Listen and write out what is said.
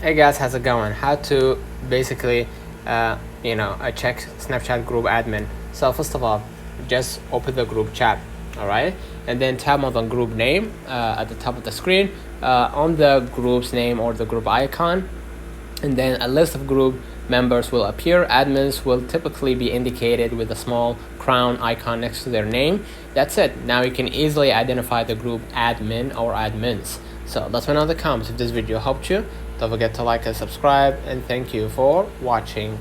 Hey guys, how's it going? How to basically check Snapchat group admin. So first of all, just open the group chat, all right, and then tap on the group name at the top of the screen, on the group's name or the group icon, and then a list of group members will appear. Admins will typically be indicated with a small crown icon next to their name. That's it. Now you can easily identify the group admin or admins. So let me know in the comments if this video helped you. Don't forget to like and subscribe, and thank you for watching.